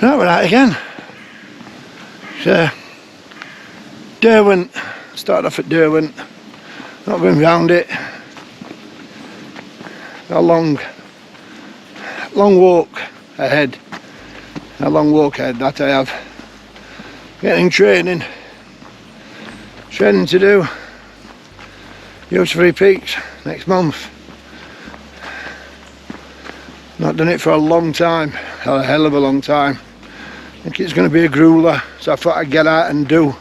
Right, we're out again. So, Derwent. Started off at Derwent. Not been round it. A long walk ahead. A long walk ahead that I have. Getting training to do. Huge Three Peaks next month. Not done it for a long time, a hell of a long time. I think it's going to be a grueler, so I thought I'd get out and do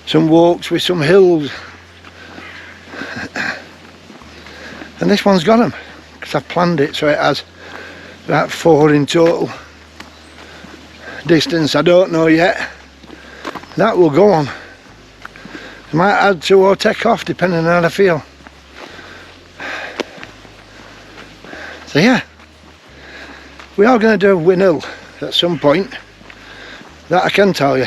some walks with some hills. And this one's got them, because I've planned it so it has about 4 in total. Distance I don't know yet. That will go on. I might add to or take off depending on how I feel. So yeah, we are going to do a Win Hill at some point. That I can tell you.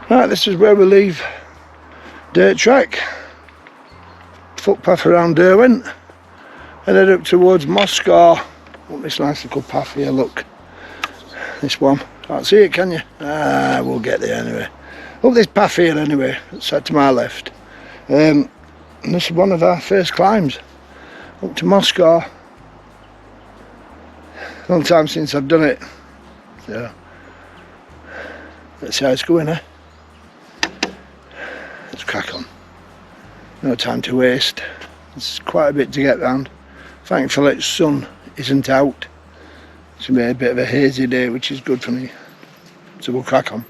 Right, this is where we leave dirt track, footpath around Derwent, and head up towards Moscow. Up this nice little path here, look. This one, can't see it, can you? We'll get there anyway. Up this path here anyway, side to my left. And this is one of our first climbs up to Moscow. Long time since I've done it, so let's see how it's going, eh? Let's crack on. No time to waste. It's quite a bit to get round. Thankfully the sun isn't out. It's going to be a bit of a hazy day, which is good for me. So we'll crack on.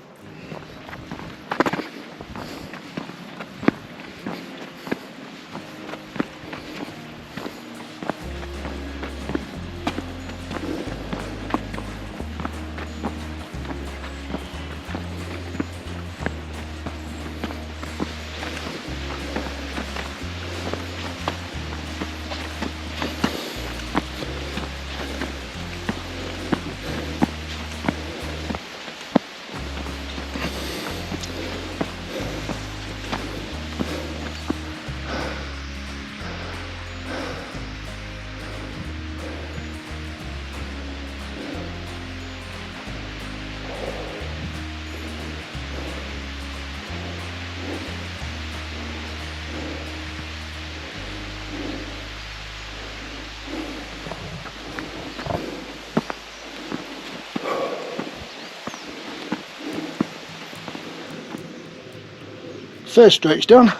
First stretch done.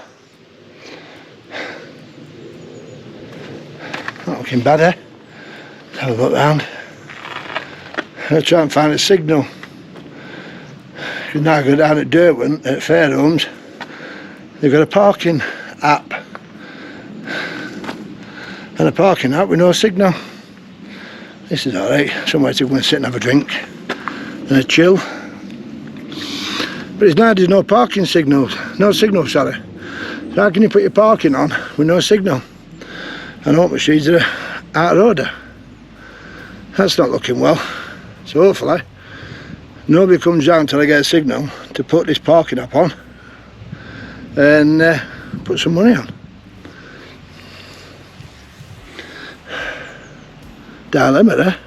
Not looking bad, eh? Let's have a look round. I'm going to try and find a signal. Because now I go down at Derwent at Fairhomes, they've got a parking app. And a parking app with no signal. This is alright, somewhere to go and sit and have a drink and a chill. But it's now there's no parking signals, no signal, sorry. So how can you put your parking on with no signal? And all machines are out of order. That's not looking well. So hopefully nobody comes down till I get a signal to put this parking app on and put some money on. Dilemma there.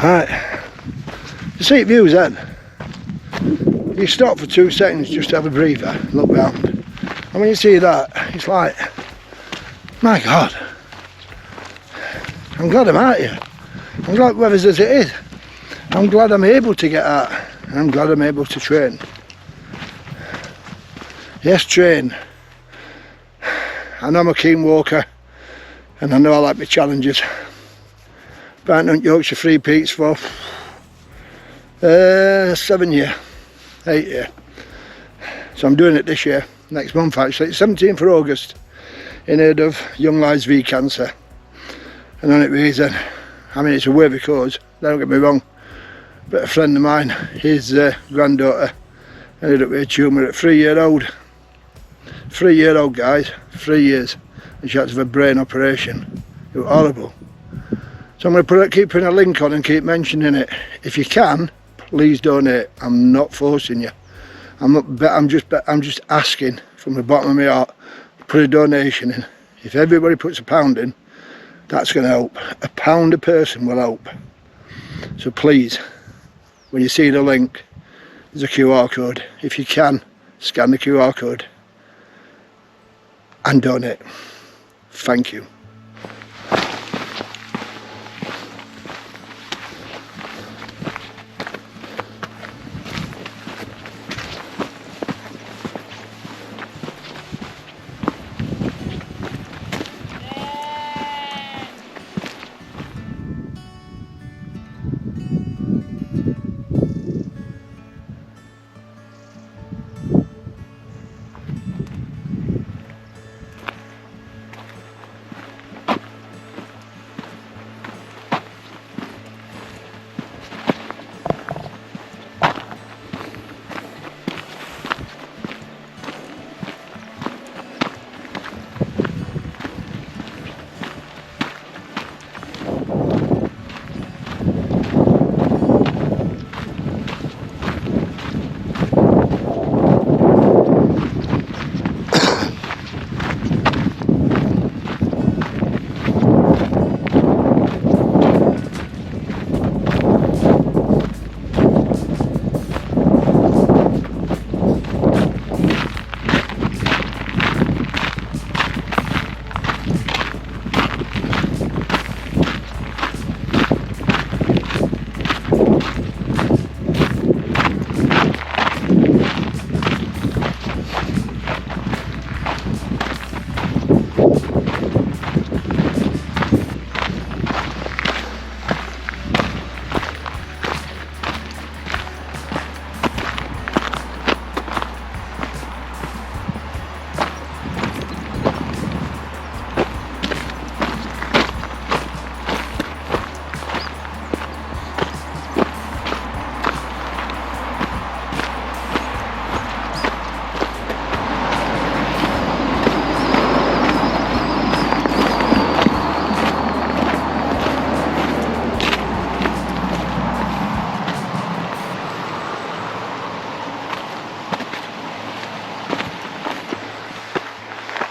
Right, you see views then. You stop for 2 seconds just to have a breather, look round. And when you see that, it's like, my God, I'm glad I'm out here. I'm glad weather's as it is. I'm glad I'm able to get out. And I'm glad I'm able to train. Yes, train. I know I'm a keen walker and I know I like my challenges. Been on Yorkshire 3 peaks for 7 year, 8 year. So I'm doing it this year, next month actually. It's 17th of August in aid of Young Lives v Cancer. And on it reason, I mean it's a worthy cause, don't get me wrong, but a friend of mine, his granddaughter ended up with a tumour at 3-year-old. 3-year-old guys, 3 years, and she had to have a brain operation. It was horrible. So I'm going to keep putting a link on and keep mentioning it. If you can, please donate. I'm not forcing you. I'm just asking from the bottom of my heart. Put a donation in. If everybody puts £1 in, that's going to help. £1 a person will help. So please, when you see the link, there's a QR code. If you can, scan the QR code and donate. Thank you.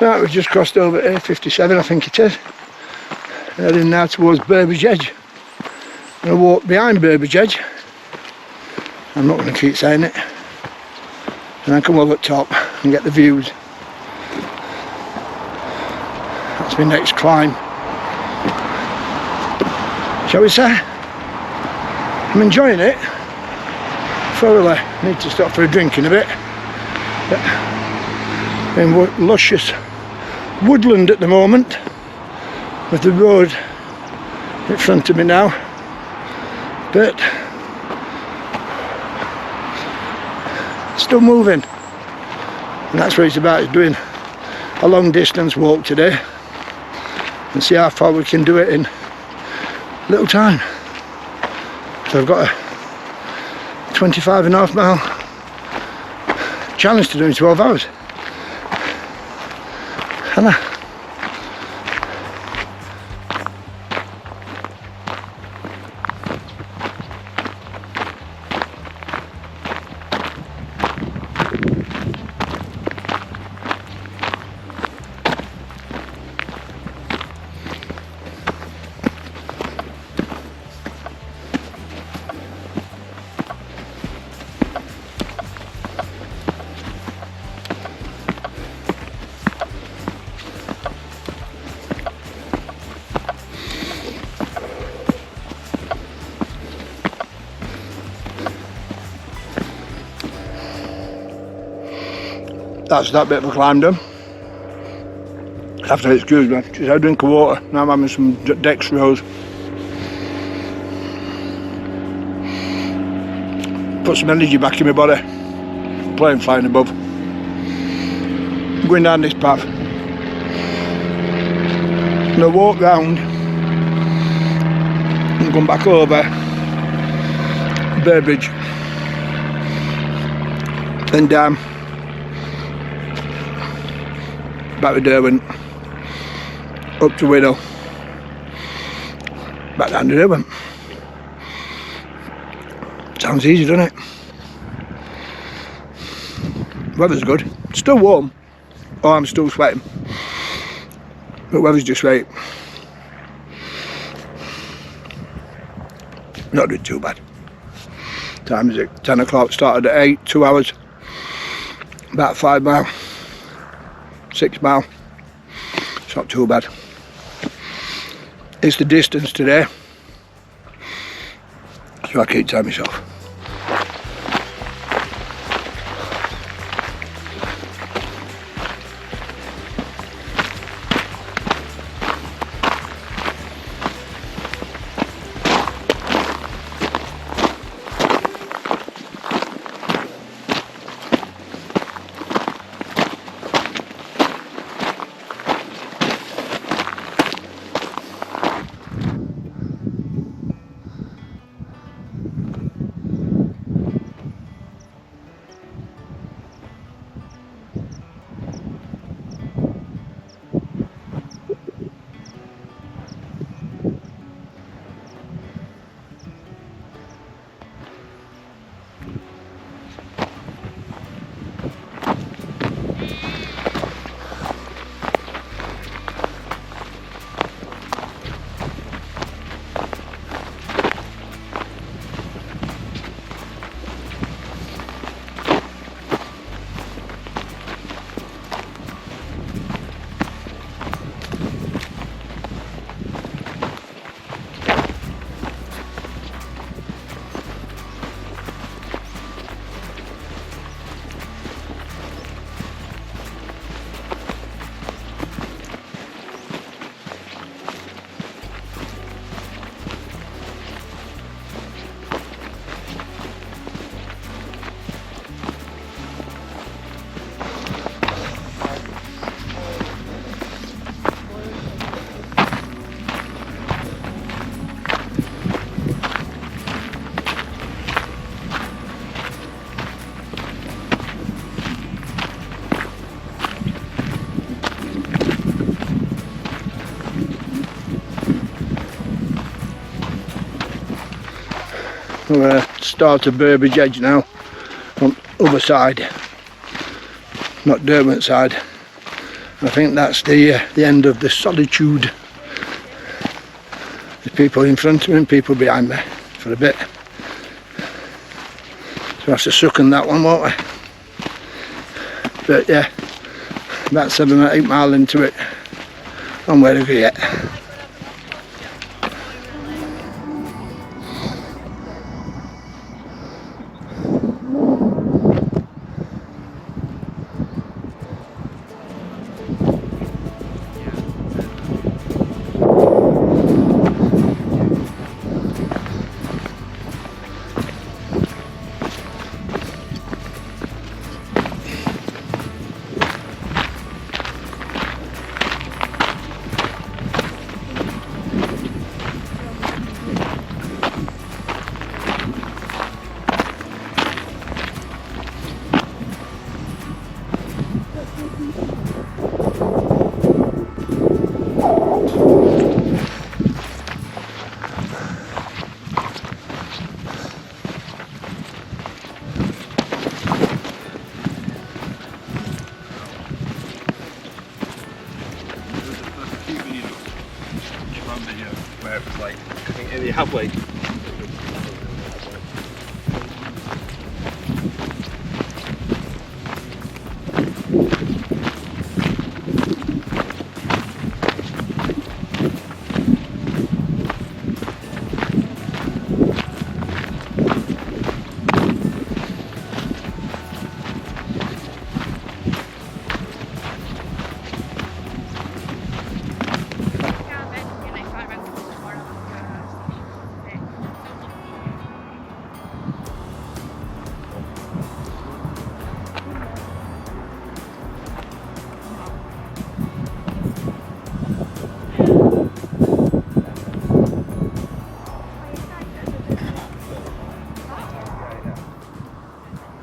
Right, we've just crossed over A57, I think it is. Heading now towards Burbage Edge. I'm going to walk behind Burbage Edge. I'm not going to keep saying it. And then come over top and get the views. That's my next climb. Shall we say? I'm enjoying it. Thoroughly. Need to stop for a drink in a bit. In luscious woodland at the moment, with the road in front of me now, but still moving, and that's what it's about, is doing a long distance walk today and see how far we can do it in little time. So I've got a 25.5 mile challenge to do in 12 hours. And That's that bit of a climb done. After excuse me, just had a drink of water. Now I'm having some dextrose. Put some energy back in my body. Plane flying above. Going down this path. I'm going to walk round and come back over Burbridge. Then down back to Derwent, up to Widow, back down to Derwent. Sounds easy, doesn't it? Weather's good. It's still warm. Oh, I'm still sweating. But weather's just right. Not doing too bad. Time is it? 10 o'clock. Started at 8, 2 hours. About 5 mile. 6 mile. It's not too bad. It's the distance today. So I keep telling myself. We're at the start of Burbridge Edge now, on the other side, not Derwent side. I think that's the end of the solitude. There's people in front of me and people behind me for a bit. So I have to suck on that one, won't we? But yeah, about 7 or 8 mile into it, I'm where to get. Where it was like, I think halfway.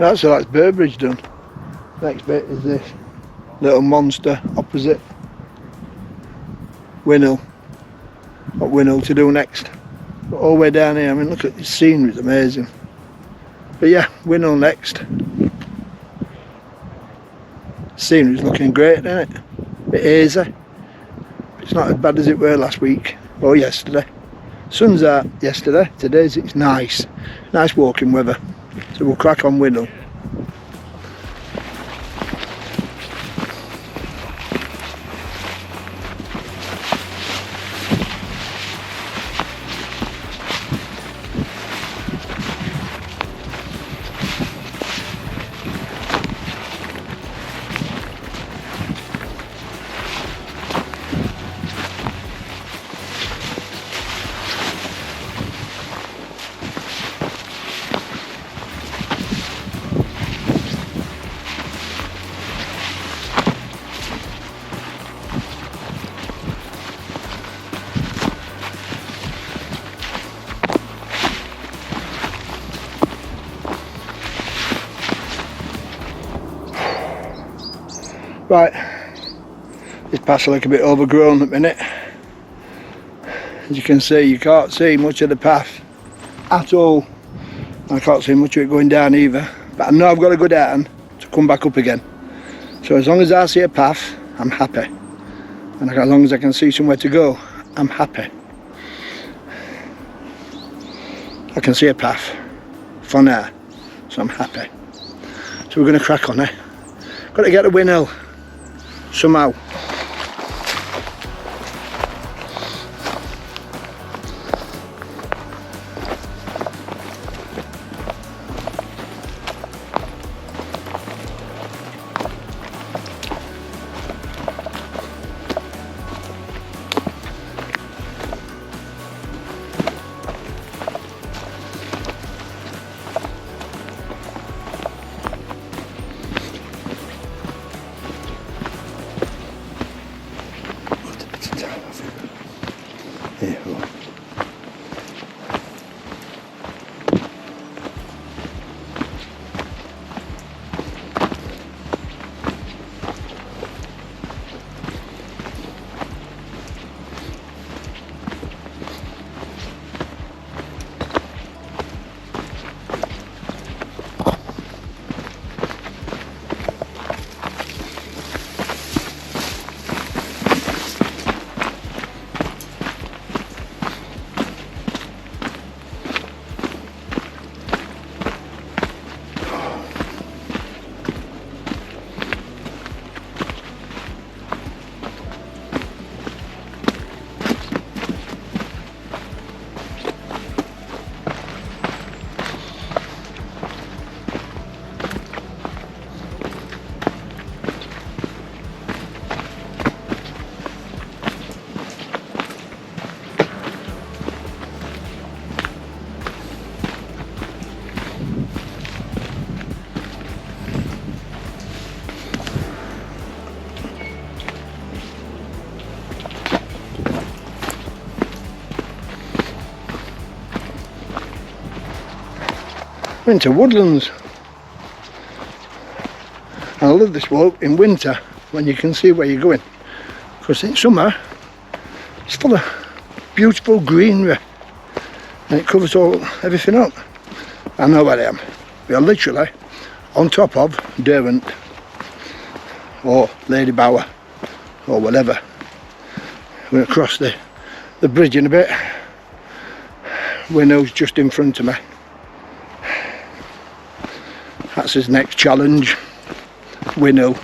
Right, so that's Burbridge done. Next bit is this little monster opposite Winnell. What Winnell to do next? But all the way down here, I mean, look at the scenery, it's amazing. But yeah, Winnell next. Scenery's looking great, isn't it? Bit hazy. It's not as bad as it were last week or yesterday. Sun's out yesterday, today's it's nice. Nice walking weather. So we'll crack on Winnell. Right, this path's a little bit overgrown at the minute. As you can see, you can't see much of the path at all. I can't see much of it going down either. But I know I've got to go down to come back up again. So as long as I see a path, I'm happy. And as long as I can see somewhere to go, I'm happy. I can see a path for now, so I'm happy. So we're going to crack on, eh? Got to get to Winnell somehow. Into woodlands. I love this walk in winter when you can see where you're going, because in summer it's full of beautiful greenery and it covers everything up. I know where I am. We are literally on top of Derwent or Lady Bower or whatever. We're going to cross the bridge in a bit. Winnell's just in front of me. That's his next challenge, Winnell.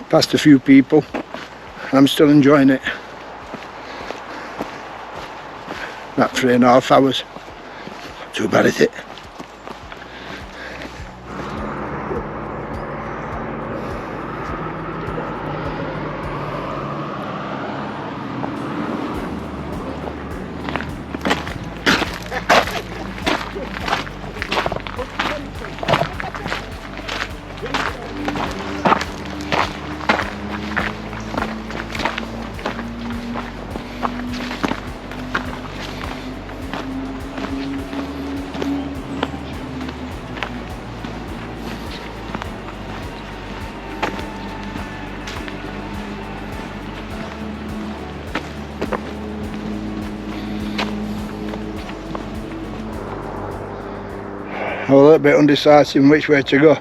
Passed a few people, and I'm still enjoying it. About 3.5 hours. Too bad, is it? I was a little bit undecisive in which way to go,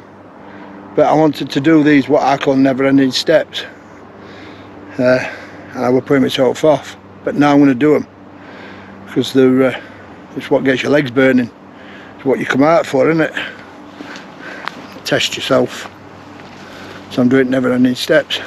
but I wanted to do these what I call never-ending steps, and I was putting myself off, but now I'm going to do them because they're it's what gets your legs burning. It's what you come out for, isn't it? Test yourself. So I'm doing never-ending steps.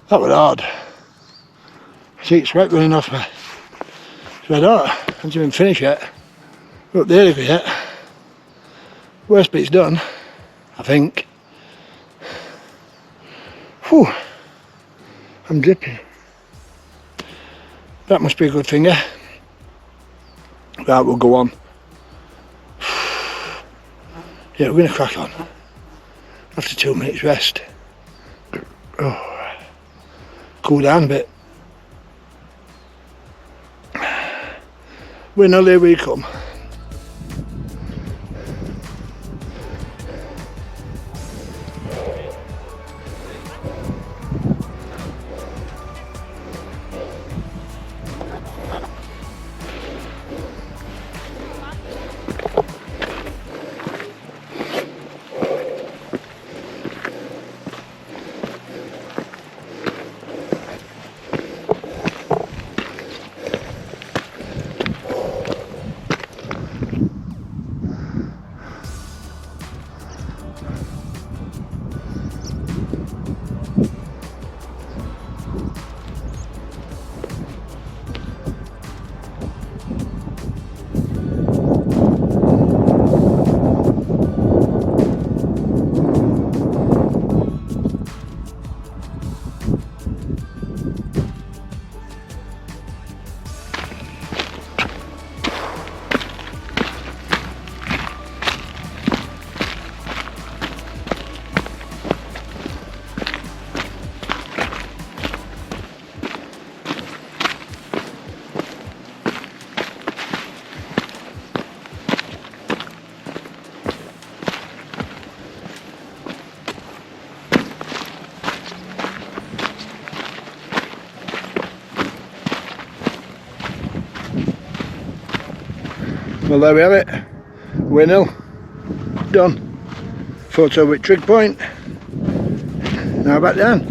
That was hard. See, it's sweat running off me. So I don't even finish yet. We're up there yet. Worst bit's done, I think. Whew. I'm dripping. That must be a good thing, yeah? Right, we'll go on. Yeah, we're going to crack on. After 2 minutes rest. Oh. Cool down a bit. When here we come. Well, there we have it. Windmill done. Photo with trig point. Now back down.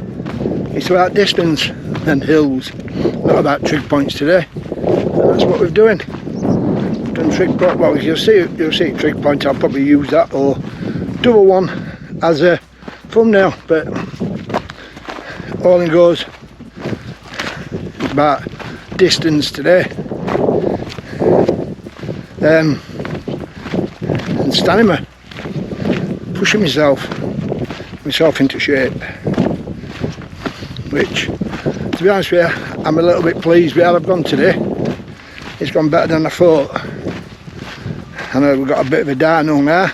It's about distance and hills, not about trig points today. And that's what we're doing. Done trig point. Well, you'll see trig point. I'll probably use that or double one as a thumbnail. But all in goes about distance today. And stamina, pushing myself into shape, which, to be honest with you, I'm a little bit pleased with how I've gone today. It's gone better than I thought. I know we've got a bit of a downhill now.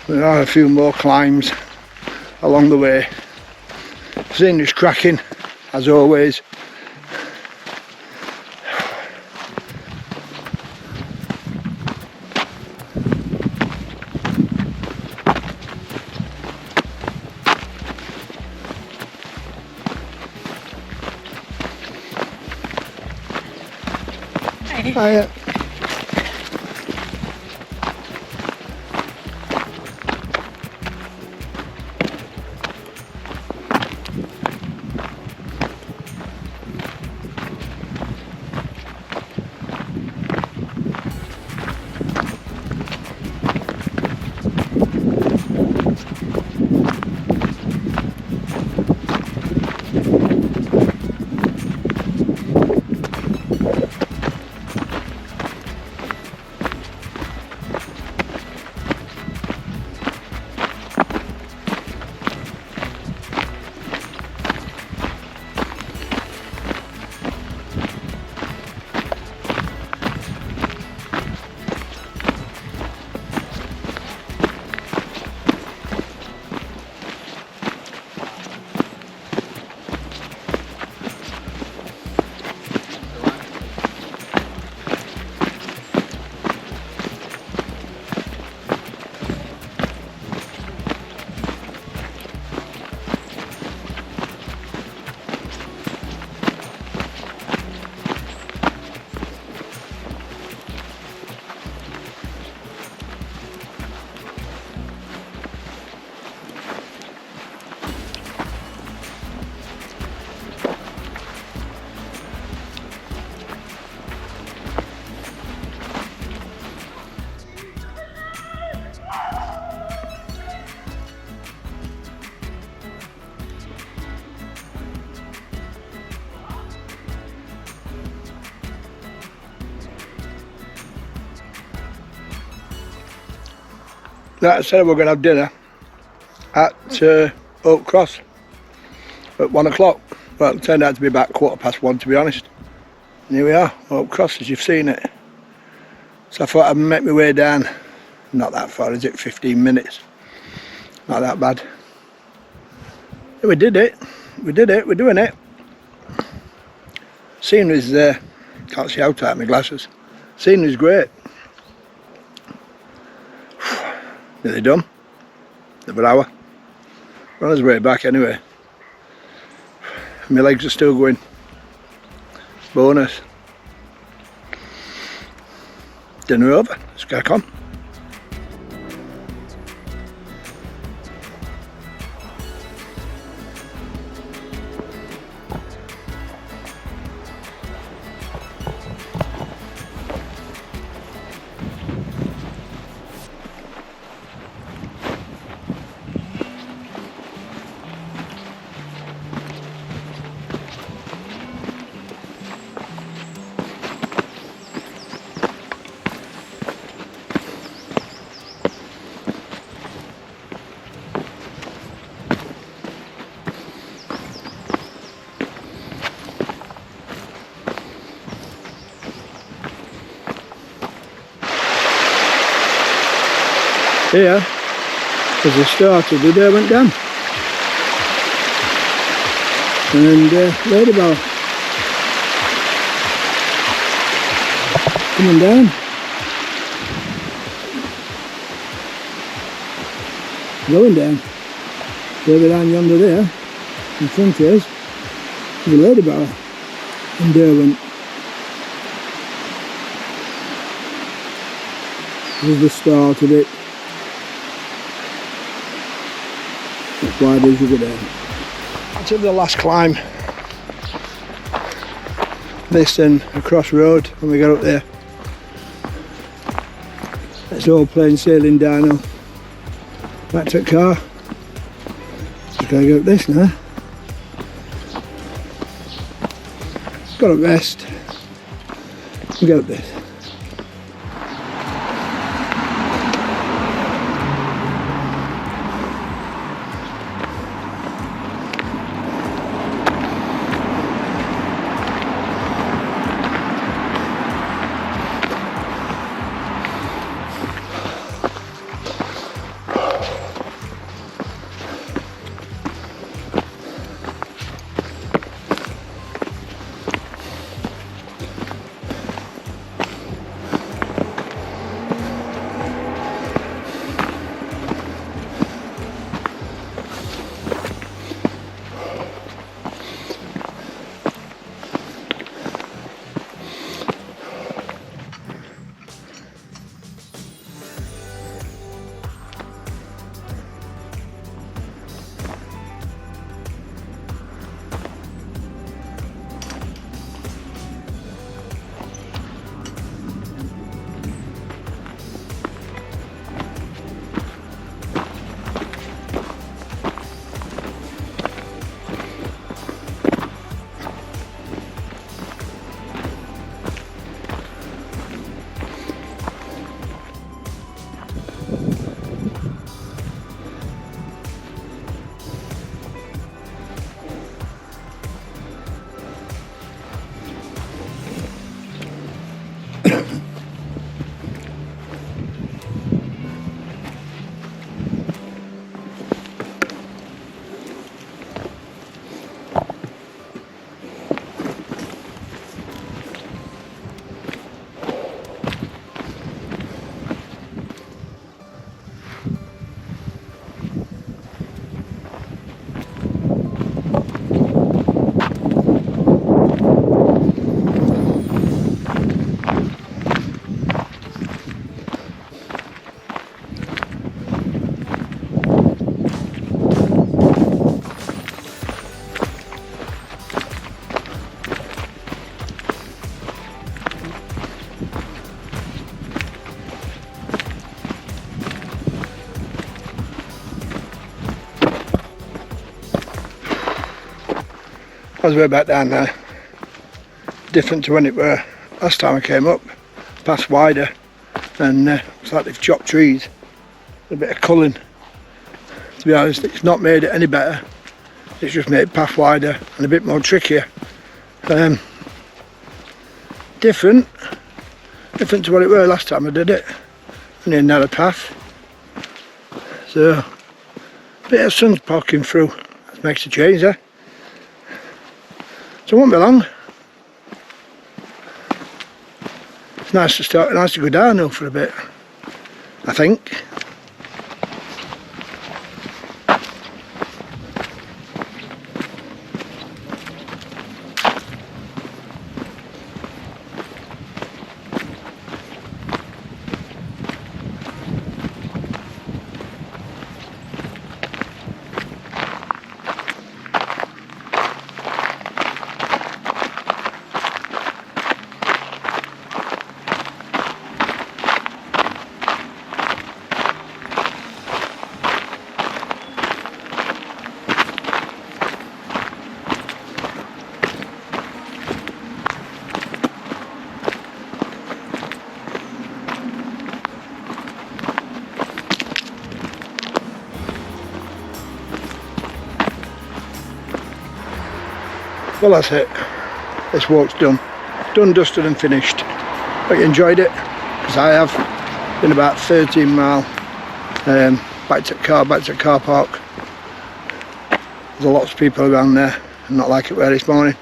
There are a few more climbs along the way. Scene is cracking, as always. Like I said, we're going to have dinner at Oak Cross at 1 o'clock. Well, it turned out to be about 1:15, to be honest. And here we are, Oak Cross, as you've seen it. So I thought I'd make my way down. Not that far, is it? 15 minutes. Not that bad. Yeah, we did it. We did it. We're doing it. Scenery's there. Can't see out of my glasses. Scenery's great. Nearly done. Another hour. We're on his way back anyway. My legs are still going. Bonus. Dinner over. Let's crack on. Here, as I started, the Derwent Dam and Ladybell coming down. Going down. Further down yonder there, in front is the Ladybell and Derwent. This is the start of it. That's why there's you go down. That's the last climb. This and across road when we get up there. It's all plain sailing downhill. Back to the car. Just gotta go up this now. Got a rest. We go up this. I was way back down there. Different to when it were last time I came up. Past wider and it's like they've chopped trees. a bit of culling. To be honest, it's not made it any better. It's just made the path wider and a bit more trickier. Different to what it were last time I did it. Only a narrow path. So, a bit of sun's poking through. That makes a change, eh? So it won't be long. It's nice to go downhill for a bit, I think. Well, that's it. This walk's done. Done, dusted and finished. Hope you enjoyed it, because I have. Been about 13 mile back to the car park. There's a lot of people around there, and not like it were this morning.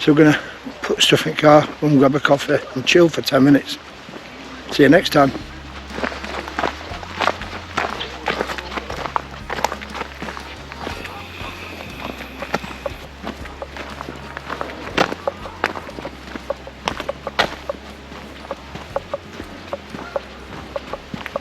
So we're going to put stuff in the car and grab a coffee and chill for 10 minutes. See you next time.